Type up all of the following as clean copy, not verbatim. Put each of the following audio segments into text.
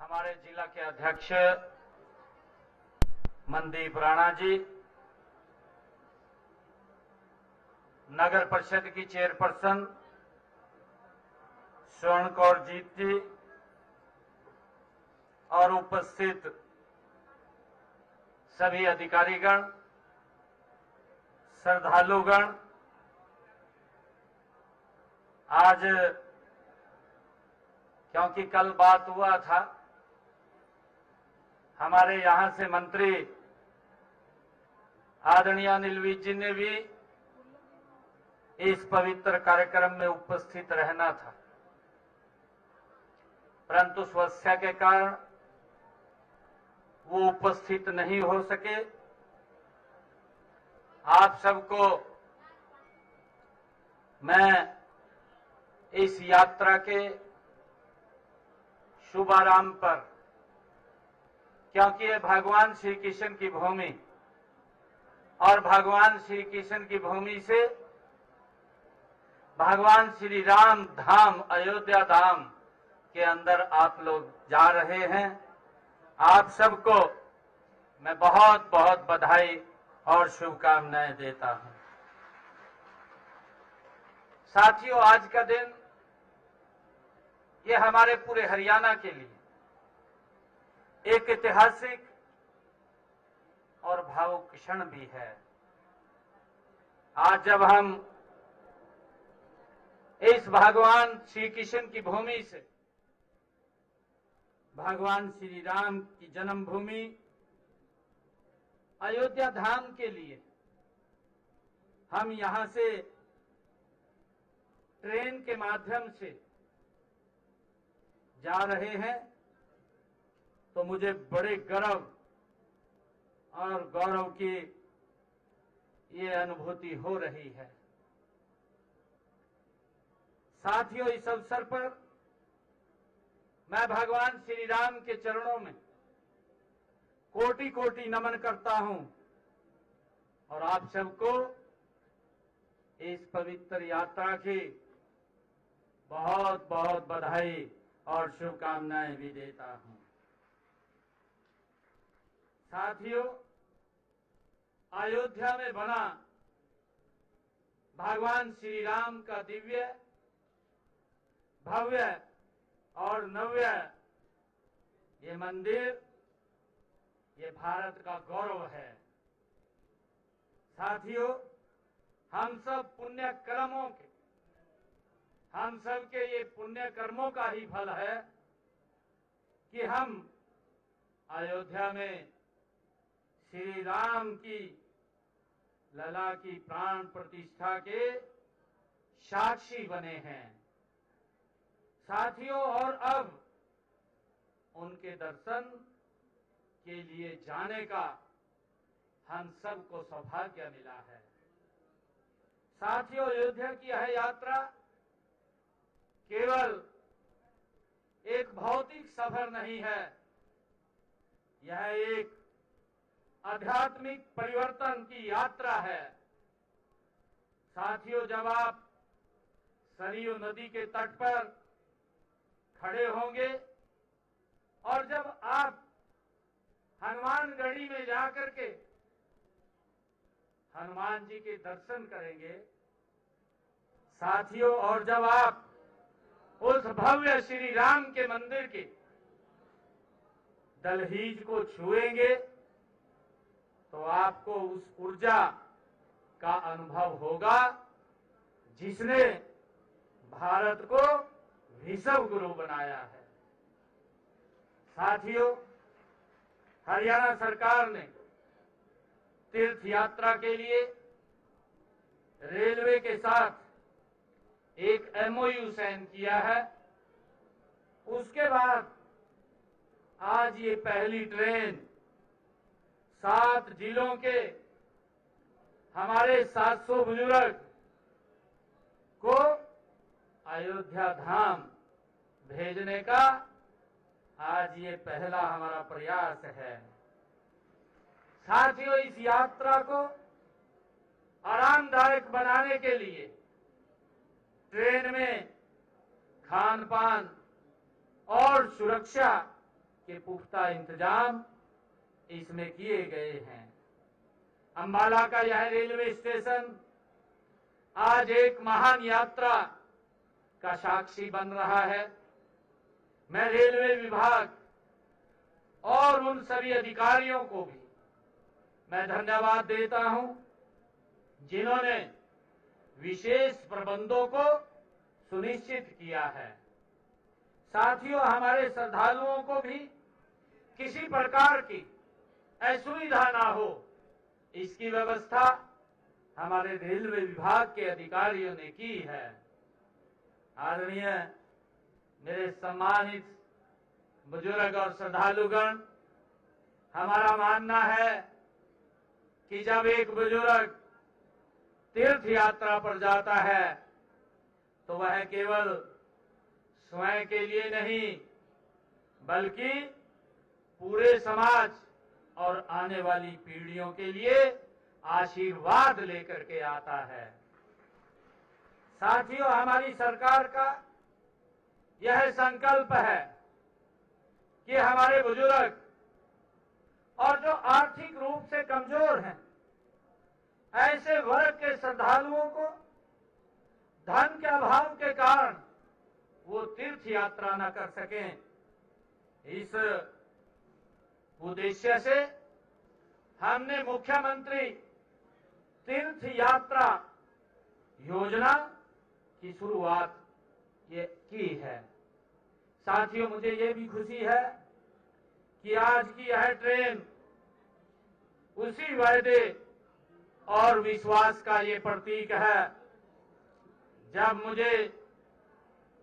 हमारे जिला के अध्यक्ष मनदीप राणा जी, नगर परिषद की चेयरपर्सन स्वर्ण कौर जीत जी और उपस्थित सभी अधिकारीगण, श्रद्धालुगण, आज क्योंकि कल बात हुआ था, हमारे यहां से मंत्री आदरणीय अनिल विज जी ने भी इस पवित्र कार्यक्रम में उपस्थित रहना था, परंतु स्वास्थ्य के कारण वो उपस्थित नहीं हो सके। आप सबको मैं इस यात्रा के शुभारंभ पर, क्योंकि ये भगवान श्री कृष्ण की भूमि और भगवान श्री कृष्ण की भूमि से भगवान श्री राम धाम अयोध्या धाम के अंदर आप लोग जा रहे हैं। आप सबको मैं बहुत बहुत बधाई और शुभकामनाएं देता हूं। साथियों, आज का दिन ये हमारे पूरे हरियाणा के लिए एक ऐतिहासिक और भावुक क्षण भी है। आज जब हम इस भगवान श्री कृष्ण की भूमि से भगवान श्री राम की जन्मभूमि अयोध्या धाम के लिए हम यहां से ट्रेन के माध्यम से जा रहे हैं, तो मुझे बड़े गर्व और गौरव की ये अनुभूति हो रही है। साथियों, इस अवसर पर मैं भगवान श्री राम के चरणों में कोटि कोटि नमन करता हूं और आप सबको इस पवित्र यात्रा की बहुत बहुत बधाई और शुभकामनाएं भी देता हूं। साथियों, अयोध्या में बना भगवान श्री राम का दिव्य, भव्य और नव्य ये मंदिर, ये भारत का गौरव है। साथियों, हम सब पुण्य कर्मों के, हम सब के ये पुण्य कर्मों का ही फल है कि हम अयोध्या में श्री राम की लला की प्राण प्रतिष्ठा के साक्षी बने हैं। साथियों, और अब उनके दर्शन के लिए जाने का हम सबको सौभाग्य मिला है। साथियों, अयोध्या की यह यात्रा केवल एक भौतिक सफर नहीं है, यह एक आध्यात्मिक परिवर्तन की यात्रा है। साथियों, जब आप सरयू नदी के तट पर खड़े होंगे और जब आप हनुमानगढ़ी में जाकर के हनुमान जी के दर्शन करेंगे, साथियों, और जब आप उस भव्य श्री राम के मंदिर के दहलीज को छुएंगे, तो आपको उस ऊर्जा का अनुभव होगा जिसने भारत को विश्व गुरु बनाया है। साथियों, हरियाणा सरकार ने तीर्थ यात्रा के लिए रेलवे के साथ एक एमओयू साइन किया है। उसके बाद आज ये पहली ट्रेन 7 जिलों के हमारे 700 बुजुर्ग को अयोध्या धाम भेजने का आज ये पहला हमारा प्रयास है। साथियों, इस यात्रा को आरामदायक बनाने के लिए ट्रेन में खान पान और सुरक्षा के पुख्ता इंतजाम इसमें किए गए हैं। अंबाला का यह रेलवे स्टेशन आज एक महान यात्रा का साक्षी बन रहा है। मैं रेलवे विभाग और उन सभी अधिकारियों को भी मैं धन्यवाद देता हूं, जिन्होंने विशेष प्रबंधों को सुनिश्चित किया है। साथियों, हमारे श्रद्धालुओं को भी किसी प्रकार की असुविधा ना हो, इसकी व्यवस्था हमारे रेलवे विभाग के अधिकारियों ने की है। आदरणीय मेरे सम्मानित बुजुर्ग और श्रद्धालुगण, हमारा मानना है कि जब एक बुजुर्ग तीर्थ यात्रा पर जाता है तो वह केवल स्वयं के लिए नहीं बल्कि पूरे समाज और आने वाली पीढ़ियों के लिए आशीर्वाद लेकर के आता है। साथियों, हमारी सरकार का यह संकल्प है कि हमारे बुजुर्ग और जो आर्थिक रूप से कमजोर हैं, ऐसे वर्ग के श्रद्धालुओं को धन के अभाव के कारण वो तीर्थ यात्रा न कर सकें, इस उद्देश्य से हमने मुख्यमंत्री तीर्थ यात्रा योजना की शुरुआत ये की है। साथियों, मुझे ये भी खुशी है कि आज की यह ट्रेन उसी वायदे और विश्वास का ये प्रतीक है। जब मुझे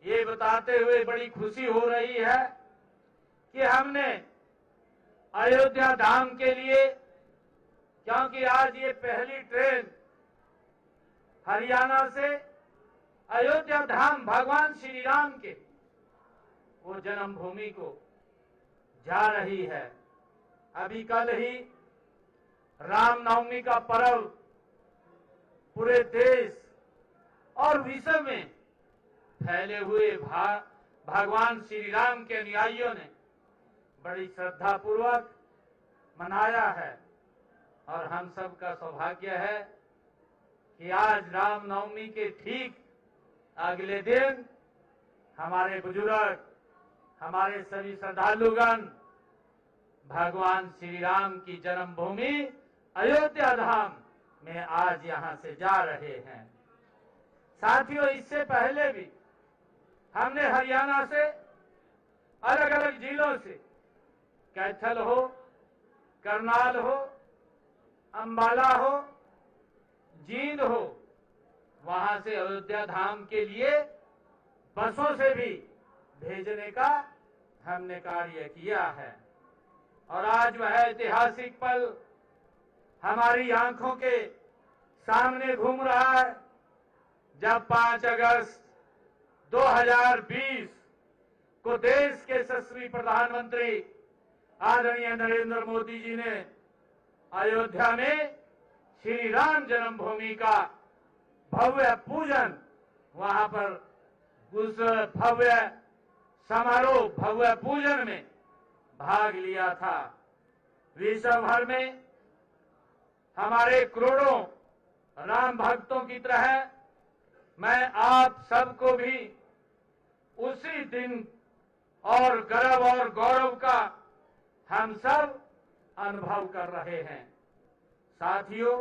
ये बताते हुए बड़ी खुशी हो रही है कि हमने अयोध्या धाम के लिए, क्योंकि आज ये पहली ट्रेन हरियाणा से अयोध्या धाम भगवान श्री राम के वो जन्मभूमि को जा रही है। अभी कल ही रामनवमी का पर्व पूरे देश और विश्व में फैले हुए भगवान श्री राम के अनुयायियों ने बड़ी श्रद्धा पूर्वक मनाया है और हम सब का सौभाग्य है कि आज रामनवमी के ठीक अगले दिन हमारे बुजुर्ग, हमारे सभी श्रद्धालुगण भगवान श्री राम की जन्मभूमि अयोध्या धाम में आज यहां से जा रहे हैं। साथियों, इससे पहले भी हमने हरियाणा से अलग अलग जिलों से कैथल हो, करनाल हो, अंबाला हो, जींद हो, वहां से अयोध्या धाम के लिए बसों से भी भेजने का हमने कार्य किया है। और आज वह ऐतिहासिक पल हमारी आंखों के सामने घूम रहा है जब 5 अगस्त 2020 को देश के यशस्वी प्रधानमंत्री आदरणीय नरेंद्र मोदी जी ने अयोध्या में श्री राम जन्मभूमि का भव्य पूजन, वहां पर उस भव्य समारोह, भव्य पूजन में भाग लिया था। विश्व भर में हमारे करोड़ों राम भक्तों की तरह मैं आप सबको भी उसी दिन और गर्व और गौरव का हम सब अनुभव कर रहे हैं। साथियों,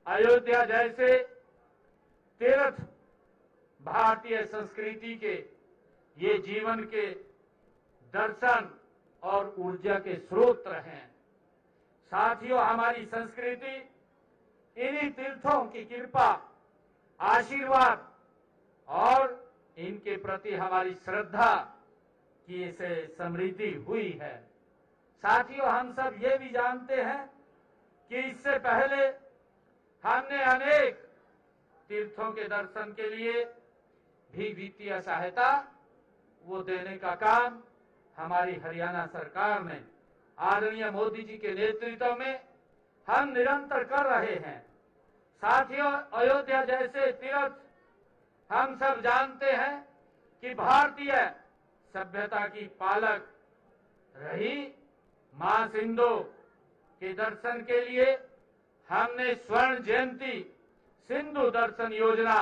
अयोध्या जैसे तीर्थ भारतीय संस्कृति के ये जीवन के दर्शन और ऊर्जा के स्रोत हैं। साथियों, हमारी संस्कृति इन्हीं तीर्थों की कृपा, आशीर्वाद और इनके प्रति हमारी श्रद्धा की से समृद्धि हुई है। साथियों, हम सब ये भी जानते हैं कि इससे पहले हमने अनेक तीर्थों के दर्शन के लिए भी वित्तीय सहायता वो देने का काम हमारी हरियाणा सरकार ने आदरणीय मोदी जी के नेतृत्व में हम निरंतर कर रहे हैं। साथियों, अयोध्या जैसे तीर्थ हम सब जानते हैं कि भारतीय सभ्यता की पालक रही मां सिंधु के दर्शन के लिए हमने स्वर्ण जयंती सिंधु दर्शन योजना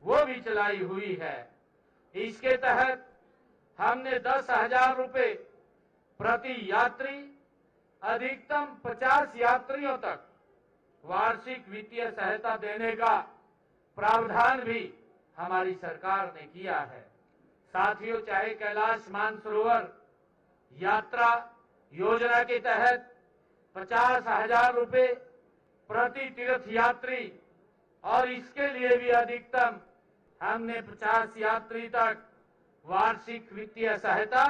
वो भी चलाई हुई है। इसके तहत हमने 10,000 रुपए प्रति यात्री अधिकतम 50 यात्रियों तक वार्षिक वित्तीय सहायता देने का प्रावधान भी हमारी सरकार ने किया है। साथियों, चाहे कैलाश मानसरोवर यात्रा योजना के तहत 50,000 रुपए प्रति तीर्थ यात्री और इसके लिए भी अधिकतम हमने 50 यात्री तक वार्षिक वित्तीय सहायता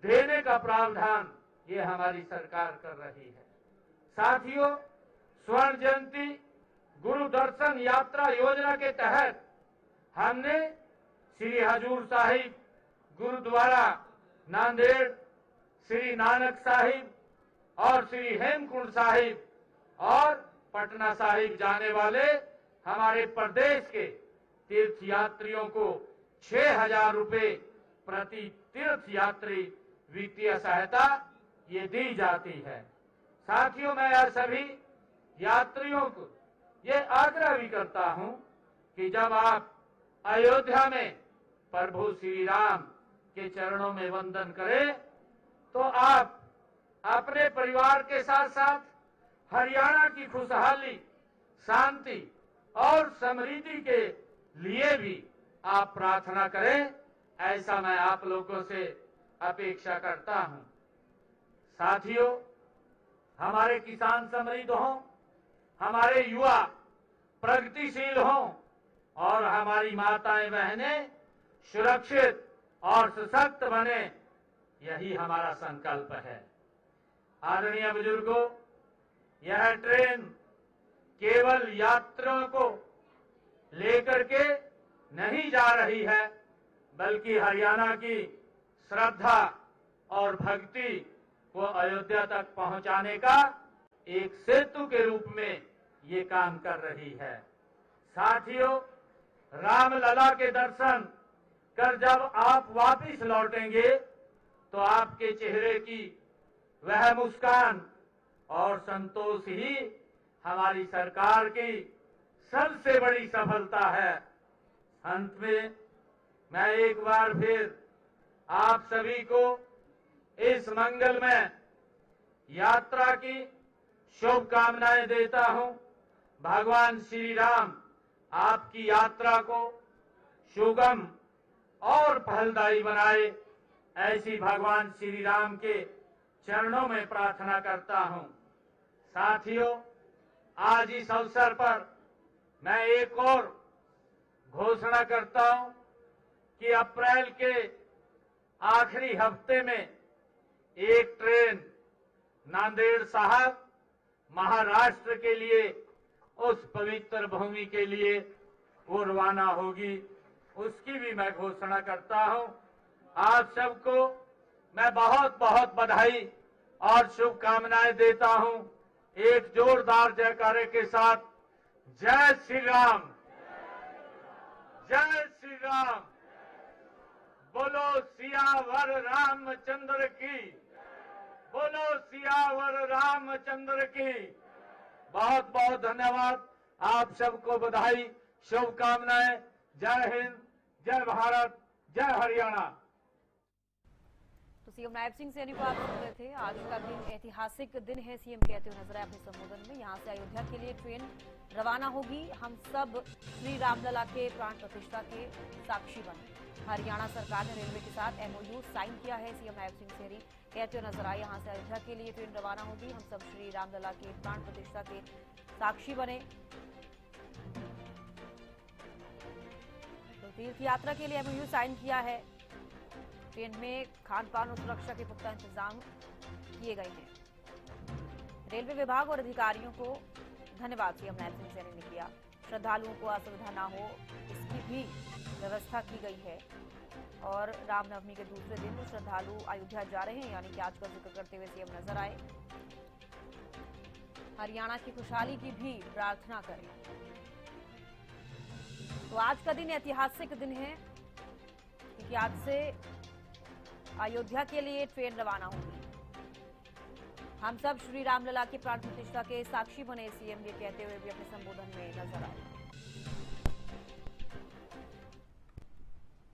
देने का प्रावधान ये हमारी सरकार कर रही है। साथियों, स्वर्ण जयंती गुरु दर्शन यात्रा योजना के तहत हमने श्री हजूर साहिब गुरुद्वारा नांदेड़, श्री नानक साहिब और श्री हेमकुंड साहिब और पटना साहिब जाने वाले हमारे प्रदेश के तीर्थ यात्रियों को 6,000 रुपए प्रति तीर्थ यात्री वित्तीय सहायता ये दी जाती है। साथियों, मैं यह सभी यात्रियों को ये आग्रह भी करता हूं कि जब आप अयोध्या में प्रभु श्री राम के चरणों में वंदन करें तो आप अपने परिवार के साथ साथ हरियाणा की खुशहाली, शांति और समृद्धि के लिए भी आप प्रार्थना करें, ऐसा मैं आप लोगों से अपेक्षा करता हूं। साथियों, हमारे किसान समृद्ध हों, हमारे युवा प्रगतिशील हों और हमारी माताएं बहनें सुरक्षित और सशक्त बने, यही हमारा संकल्प है। आदरणीय बुजुर्गों, यह ट्रेन केवल यात्रियों को लेकर के नहीं जा रही है, बल्कि हरियाणा की श्रद्धा और भक्ति को अयोध्या तक पहुंचाने का एक सेतु के रूप में ये काम कर रही है। साथियों, रामलला के दर्शन कर जब आप वापस लौटेंगे तो आपके चेहरे की वह मुस्कान और संतोष ही हमारी सरकार की सबसे बड़ी सफलता है। अंत में मैं एक बार फिर आप सभी को इस मंगलमय यात्रा की शुभकामनाएं देता हूं। भगवान श्री राम आपकी यात्रा को सुगम और फलदायी बनाए, ऐसी भगवान श्री राम के चरणों में प्रार्थना करता हूं। साथियों, आज इस अवसर पर मैं एक और घोषणा करता हूं कि अप्रैल के आखिरी हफ्ते में एक ट्रेन नांदेड़ साहब महाराष्ट्र के लिए, उस पवित्र भूमि के लिए वो रवाना होगी, उसकी भी मैं घोषणा करता हूं। आप सबको मैं बहुत बहुत बधाई और शुभकामनाएं देता हूं। एक जोरदार जयकारे के साथ जय श्री राम, जय श्री राम, बोलो सियावर रामचंद्र की, बोलो सियावर रामचंद्र की। बहुत बहुत धन्यवाद। आप सबको बधाई, शुभकामनाएं। जय हिंद, जय भारत, जय हरियाणा। तो सीएम नायब सिंह सैनी को आप सुन रहे थे। आज का दिन ऐतिहासिक दिन है, सीएम कहते हुए नजर आए अपने संबोधन में। यहां से अयोध्या के लिए ट्रेन रवाना होगी। हम सब श्री रामलला के प्राण प्रतिष्ठा के साक्षी बने। हरियाणा सरकार ने रेलवे के साथ एमओयू साइन किया है, सीएम नायब सिंह सैनी कहते हुए नजर आए। यहां से अयोध्या के लिए ट्रेन रवाना होगी। हम सब श्री रामलला के प्राण प्रतिष्ठा के साक्षी बने। तो तीर्थ यात्रा के लिए एमओयू साइन किया है। ट्रेन में खान पान और सुरक्षा के पुख्ता इंतजाम किए गए हैं। रेलवे विभाग और अधिकारियों को धन्यवाद सीएम नायब सिंह सैनी ने किया। श्रद्धालुओं को असुविधा न हो, इसकी भी व्यवस्था की गई है। और रामनवमी के दूसरे दिन श्रद्धालु अयोध्या जा रहे हैं, यानी कि आज का जिक्र करते हुए सीएम नजर आए। हरियाणा की खुशहाली की भी प्रार्थना करें। तो आज का दिन ऐतिहासिक दिन है, क्योंकि आज से अयोध्या के लिए ट्रेन रवाना होगी। हम सब श्री रामलला की प्राण प्रतिष्ठा के साक्षी बने, सीएम ये कहते हुए भी अपने संबोधन में नजर आए।